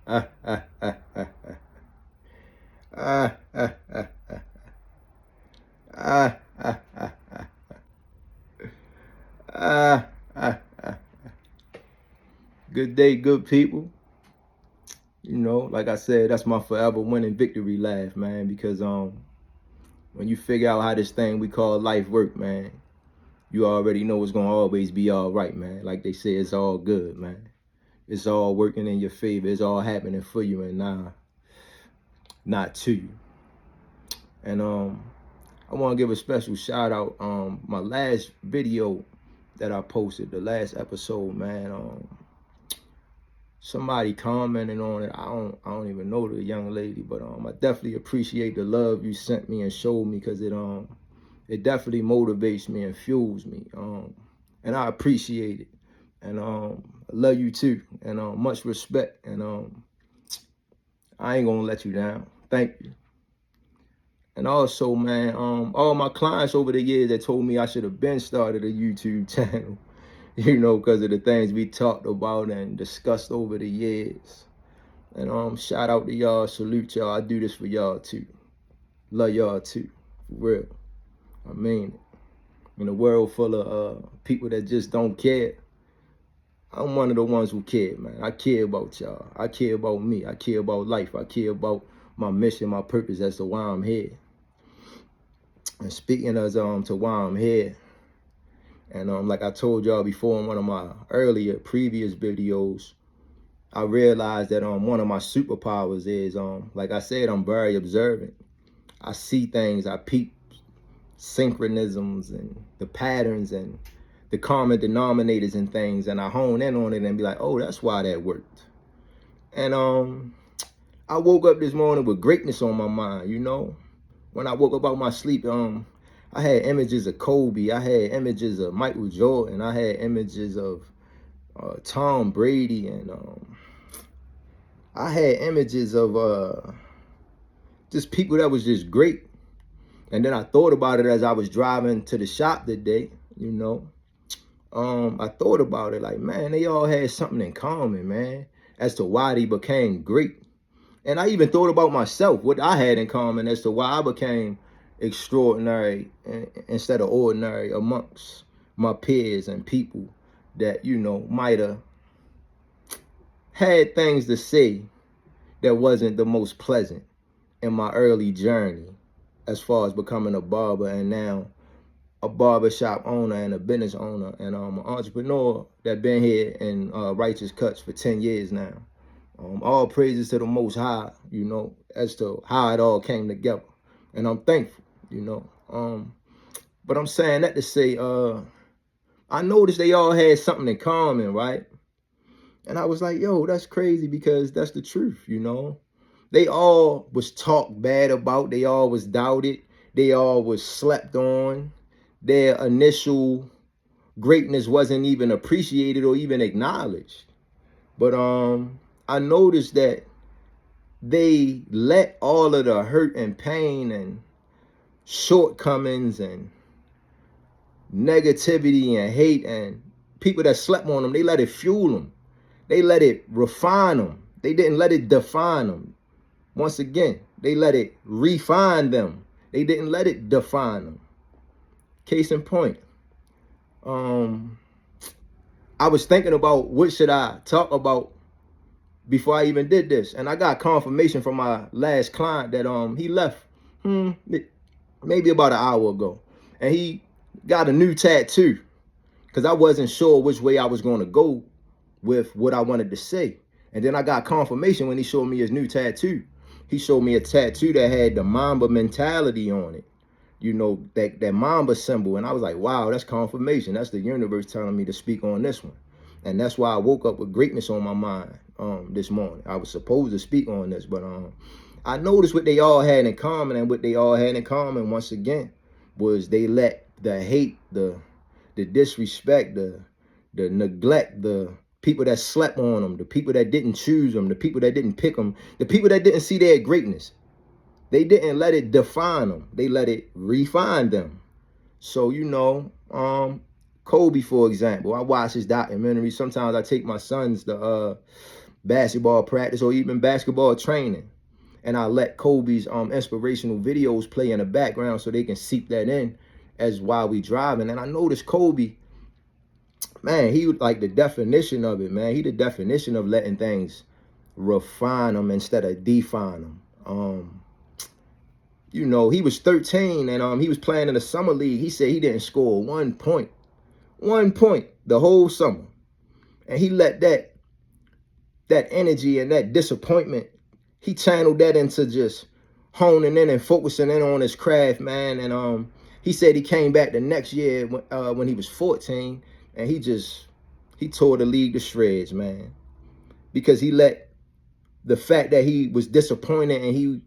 Ah, ah, ah, ah, ah, ah, ah, ah, ah, ah, ah, ah, ah. Good day, good people. You know, like I said, that's my forever winning victory laugh, man. Because when you figure out how this thing we call life work, man, you already know it's gonna always be all right, man. Like they say, it's all good, man. It's all working in your favor. It's all happening for you, and not to you. And I want to give a special shout out. My last video that I posted, the last episode, man. Somebody commented on it. I don't even know the young lady, but I definitely appreciate the love you sent me and showed me, because it definitely motivates me and fuels me. And I appreciate it. And I love you too. And much respect. And I ain't gonna let you down. Thank you. And also, man, all my clients over the years that told me I should have been started a YouTube channel, you know, because of the things we talked about and discussed over the years. And shout out to y'all, salute y'all. I do this for y'all too. Love y'all too, for real. I mean it. In a world full of people that just don't care, I'm one of the ones who care, man. I care about y'all. I care about me. I care about life. I care about my mission, my purpose as to why I'm here. And speaking as to why I'm here, and like I told y'all before in one of my earlier previous videos, I realized that one of my superpowers is like I said, I'm very observant. I see things, I peep synchronisms and the patterns and the common denominators and things, and I hone in on it and be like, oh, that's why that worked. And I woke up this morning with greatness on my mind, you know. When I woke up out my sleep, I had images of Kobe, I had images of Michael Jordan, I had images of Tom Brady, and I had images of just people that was just great. And then I thought about it as I was driving to the shop today, you know. I thought about it like, man, they all had something in common, man, as to why they became great. And I even thought about myself, what I had in common as to why I became extraordinary instead of ordinary amongst my peers and people that, you know, might have had things to say that wasn't the most pleasant in my early journey as far as becoming a barber, and now a barbershop owner and a business owner, and an entrepreneur that been here in Righteous Cuts for 10 years now. All praises to the Most High, you know, as to how it all came together. And I'm thankful, you know. But I'm saying that to say, I noticed they all had something in common, right? And I was like, yo, that's crazy, because that's the truth, you know. They all was talked bad about. They all was doubted. They all was slept on. Their initial greatness wasn't even appreciated or even acknowledged. But I noticed that they let all of the hurt and pain and shortcomings and negativity and hate and people that slept on them, they let it fuel them. They let it refine them. They didn't let it define them. Once again, they let it refine them. They didn't let it define them. Case in point, I was thinking about what should I talk about before I even did this, and I got confirmation from my last client that he left maybe about an hour ago, and he got a new tattoo, because I wasn't sure which way I was going to go with what I wanted to say. And then I got confirmation when he showed me his new tattoo. He showed me a tattoo that had the Mamba mentality on it, you know, that Mamba symbol. And I was like, wow, that's confirmation. That's the universe telling me to speak on this one. And that's why I woke up with greatness on my mind this morning. I was supposed to speak on this, but I noticed what they all had in common, and what they all had in common, once again, was they let the hate, the disrespect, the neglect, the people that slept on them, the people that didn't choose them, the people that didn't pick them, the people that didn't see their greatness. They didn't let it define them. They let it refine them. So, you know, Kobe, for example, I watch his documentary. Sometimes I take my sons to basketball practice or even basketball training. And I let Kobe's inspirational videos play in the background so they can seep that in as while we driving. And I noticed Kobe, man, he was like the definition of it, man. He the definition of letting things refine them instead of define them. You know, he was 13 and he was playing in the summer league. He said he didn't score 1 point the whole summer. And he let that energy and that disappointment, he channeled that into just honing in and focusing in on his craft, man. And he said he came back the next year when he was 14 and he tore the league to shreds, man. Because he let the fact that he was disappointed and he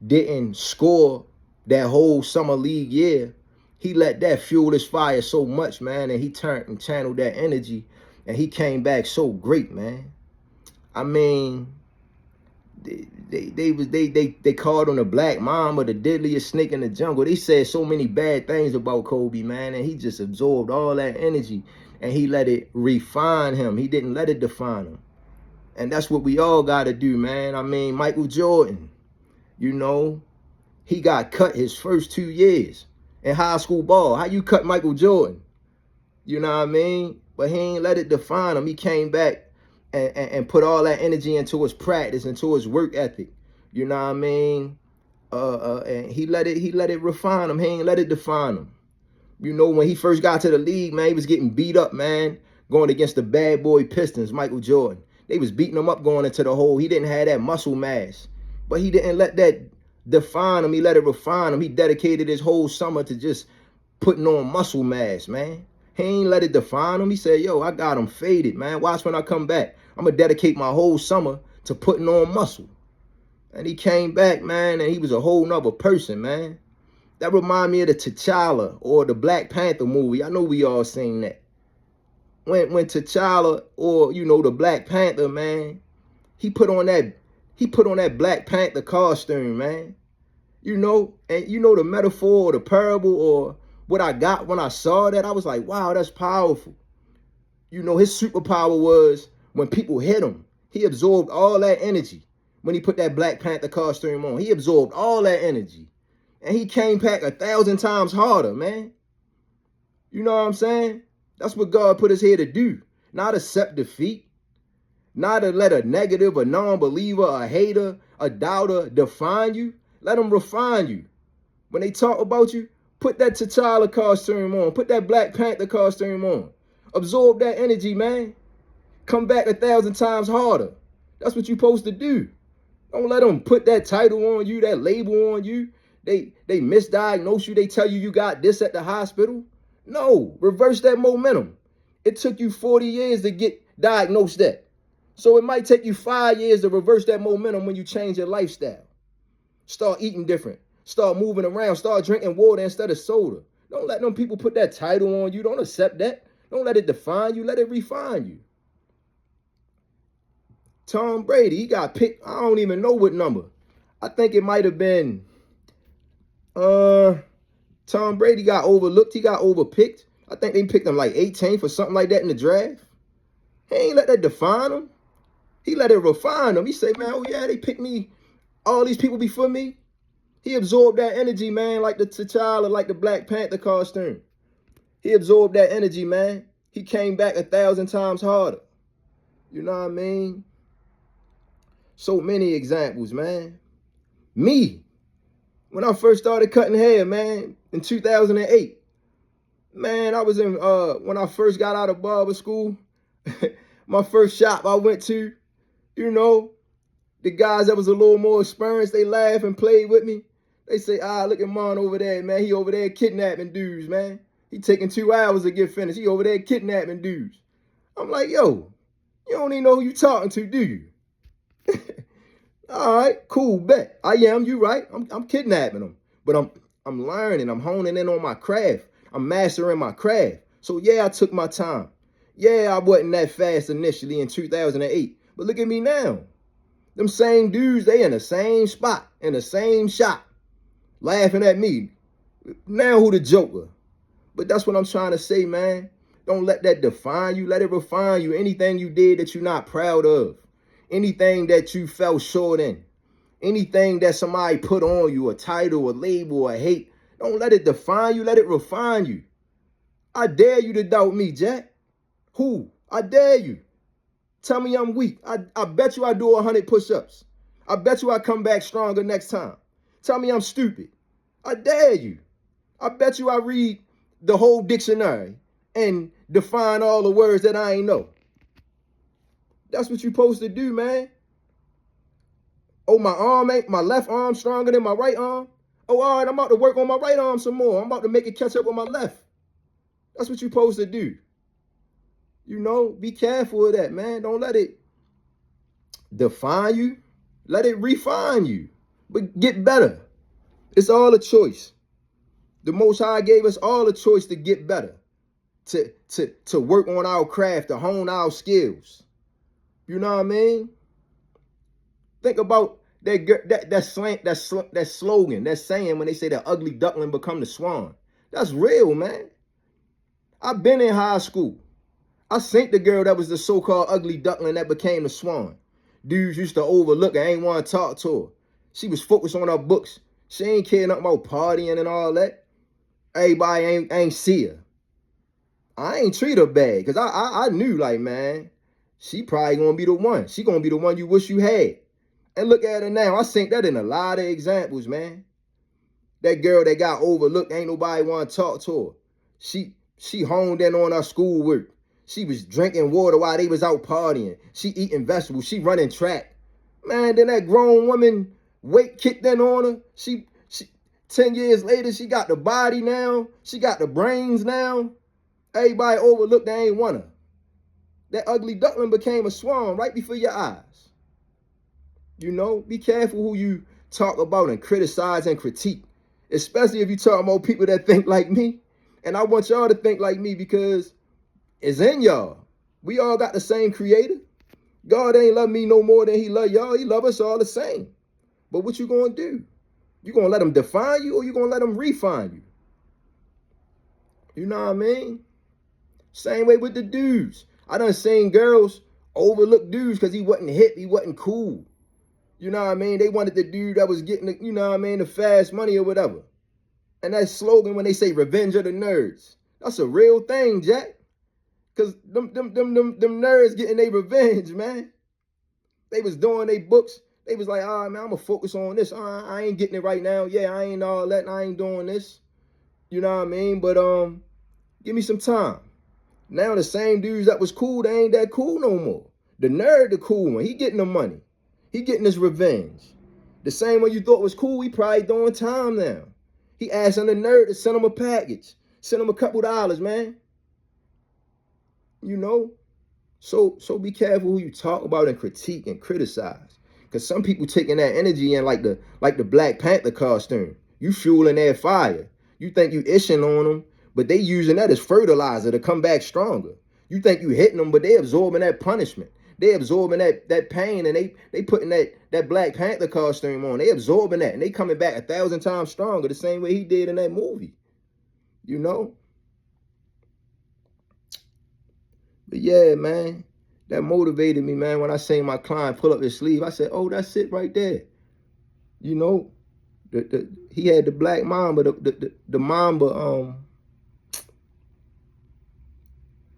didn't score that whole summer league year, he let that fuel his fire so much, man, and he turned and channeled that energy, and he came back so great, man. I mean, they called him the Black Mamba, the deadliest snake in the jungle. They said so many bad things about Kobe, man, and he just absorbed all that energy, and he let it refine him. He didn't let it define him. And that's what we all got to do, man. I mean, Michael Jordan, you know, he got cut his first 2 years in high school ball. How you cut Michael Jordan? You know what I mean? But he ain't let it define him. He came back and put all that energy into his practice, into his work ethic. You know what I mean? And he let it refine him. He ain't let it define him. You know, when he first got to the league, man, he was getting beat up, man, going against the bad boy Pistons, Michael Jordan. They was beating him up going into the hole. He didn't have that muscle mass. But he didn't let that define him. He let it refine him. He dedicated his whole summer to just putting on muscle mass, man. He ain't let it define him. He said, yo, I got him faded, man. Watch when I come back. I'm going to dedicate my whole summer to putting on muscle. And he came back, man, and he was a whole nother person, man. That remind me of the T'Challa or the Black Panther movie. I know we all seen that. When T'Challa or, you know, the Black Panther, man, he put on that Black Panther costume, man. You know, and you know the metaphor or the parable or what I got when I saw that, I was like, wow, that's powerful. You know, his superpower was when people hit him, he absorbed all that energy. When he put that Black Panther costume on, he absorbed all that energy. And he came back 1,000 times harder, man. You know what I'm saying? That's what God put us here to do. Not accept defeat. Not to let a negative, a non-believer, a hater, a doubter define you. Let them refine you. When they talk about you, put that T'Challa costume on. Put that Black Panther costume on. Absorb that energy, man. Come back 1,000 times harder. That's what you're supposed to do. Don't let them put that title on you, that label on you. They misdiagnose you. They tell you got this at the hospital. No, reverse that momentum. It took you 40 years to get diagnosed that. So it might take you 5 years to reverse that momentum when you change your lifestyle. Start eating different. Start moving around. Start drinking water instead of soda. Don't let them people put that title on you. Don't accept that. Don't let it define you. Let it refine you. Tom Brady, he got picked. I don't even know what number. I think it might have been Tom Brady got overlooked. He got overpicked. I think they picked him like 18th or something like that in the draft. He ain't let that define him. He let it refine him. He said, man, oh yeah, they picked me. All these people before me. He absorbed that energy, man, like the T'Challa, like the Black Panther costume. He absorbed that energy, man. He came back 1,000 times harder. You know what I mean? So many examples, man. Me, when I first started cutting hair, man, in 2008, man, I was in, when I first got out of barber school, my first shop I went to, you know, the guys that was a little more experienced, they laugh and played with me. They say, look at Mon over there, man. He over there kidnapping dudes, man. He taking 2 hours to get finished. He over there kidnapping dudes. I'm like, yo, you don't even know who you talking to, do you? All right, cool, bet. I am, you right. I'm kidnapping them. But I'm learning. I'm honing in on my craft. I'm mastering my craft. So yeah, I took my time. Yeah, I wasn't that fast initially in 2008. But look at me now. Them same dudes, they in the same spot, in the same shop, laughing at me. Now who the joker? But that's what I'm trying to say, man. Don't let that define you. Let it refine you. Anything you did that you're not proud of. anything that you fell short in, anything that somebody put on you, a title, a label, a hate, don't let it define you, let it refine you. I dare you to doubt me, Jack. Who? I dare you. Tell me I'm weak. I bet you I do 100 push-ups. I bet you I come back stronger next time. Tell me I'm stupid. I dare you. I bet you I read the whole dictionary and define all the words that I ain't know. That's what you're supposed to do, man. Oh, my arm ain't, my left arm stronger than my right arm. Oh, all right, I'm about to work on my right arm some more. I'm about to make it catch up with my left. That's what you're supposed to do. You know, be careful of that, man. Don't let it define you. Let it refine you. But get better. It's all a choice. The Most High gave us all a choice to get better, to work on our craft, to hone our skills. You know what I mean? Think about that slogan, that saying when they say the ugly duckling become the swan. That's real, man. I've been in high school. I seen the girl that was the so-called ugly duckling that became the swan. Dudes used to overlook her, ain't want to talk to her. She was focused on her books. She ain't care nothing about partying and all that. Everybody ain't see her. I ain't treat her bad because I knew, like, man, she probably gonna be the one. She gonna be the one you wish you had. And look at her now. I seen that in a lot of examples, man. That girl that got overlooked, ain't nobody want to talk to her. She honed in on her schoolwork. She was drinking water while they was out partying. She eating vegetables. She running track. Man, then that grown woman weight kicked in on her. She 10 years later, she got the body now. She got the brains now. Everybody overlooked, they ain't want her. That ugly duckling became a swan right before your eyes. You know, be careful who you talk about and criticize and critique, especially if you talk about people that think like me. And I want y'all to think like me because it's in y'all. We all got the same creator. God ain't love me no more than he love y'all. He love us all the same. But what you gonna do? You gonna let him define you or you gonna let him refine you? You know what I mean? Same way with the dudes. I done seen girls overlook dudes because he wasn't hip, he wasn't cool. You know what I mean? They wanted the dude that was getting, the, you know what I mean, the fast money or whatever. And that slogan when they say revenge of the nerds, that's a real thing, Jack. Because them nerds getting their revenge, man. They was doing their books. They was like, all right, man, I'm going to focus on this. I ain't getting it right now. Yeah, I ain't all that. I ain't doing this. You know what I mean? But give me some time. Now the same dudes that was cool, they ain't that cool no more. The nerd, the cool one, he getting the money. He getting his revenge. The same one you thought was cool, he probably doing time now. He asking the nerd to send him a package. Send him a couple dollars, man. You know? So be careful who you talk about and critique and criticize. Because some people taking that energy in like the Black Panther costume. You fueling their fire. You think you ishing on them, but they using that as fertilizer to come back stronger. You think you hitting them, but they absorbing that punishment. They absorbing that pain, and they putting that Black Panther costume on. They absorbing that, and they coming back 1,000 times stronger, the same way he did in that movie. You know? But yeah, man, that motivated me, man. When I seen my client pull up his sleeve, I said, oh, that's it right there. You know, he had the Black Mamba, the Mamba,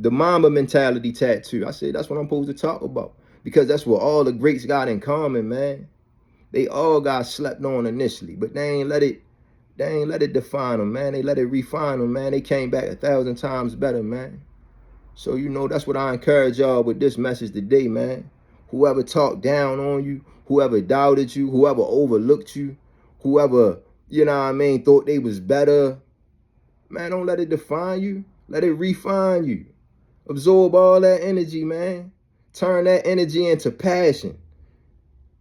the Mamba mentality tattoo. I said, that's what I'm supposed to talk about. Because that's what all the greats got in common, man. They all got slept on initially, but they ain't let it define them, man. They let it refine them, man. They came back 1,000 times better, man. So, you know, that's what I encourage y'all with this message today, man. Whoever talked down on you, whoever doubted you, whoever overlooked you, whoever, you know what I mean, thought they was better, man, don't let it define you. Let it refine you. Absorb all that energy, man. Turn that energy into passion.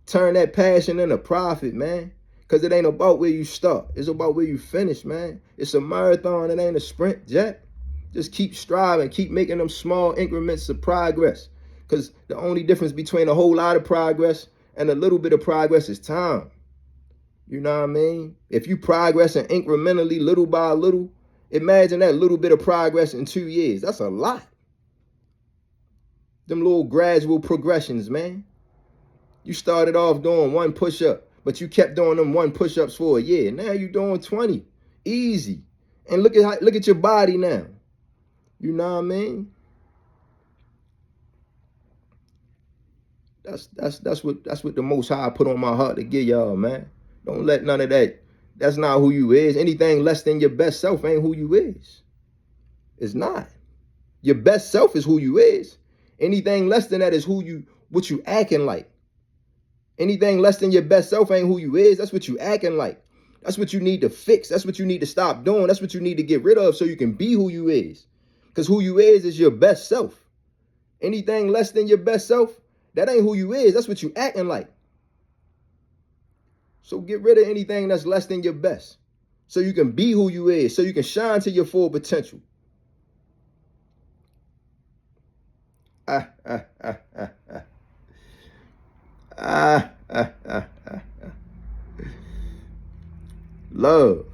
Turn that passion into profit, man. Because it ain't about where you start. It's about where you finish, man. It's a marathon. It ain't a sprint, Jack. Just keep striving. Keep making them small increments of progress. Because the only difference between a whole lot of progress and a little bit of progress is time. You know what I mean? If you progressing incrementally, little by little, imagine that little bit of progress in 2 years. That's a lot. Them little gradual progressions, man. You started off doing 1 push-up, but you kept doing them 1 push-ups for a year. Now you doing 20. Easy. And look at your body now. You know what I mean? That's what the Most High put on my heart to give y'all, man. Don't let none of that. That's not who you is. Anything less than your best self ain't who you is. It's not. Your best self is who you is. Anything less than that is what you acting like. Anything less than your best self ain't who you is. That's what you acting like. That's what you need to fix. That's what you need to stop doing. That's what you need to get rid of so you can be who you is. Because who you is your best self. Anything less than your best self, that ain't who you is. That's what you acting like. So get rid of anything that's less than your best so you can be who you is, so you can shine to your full potential. Love.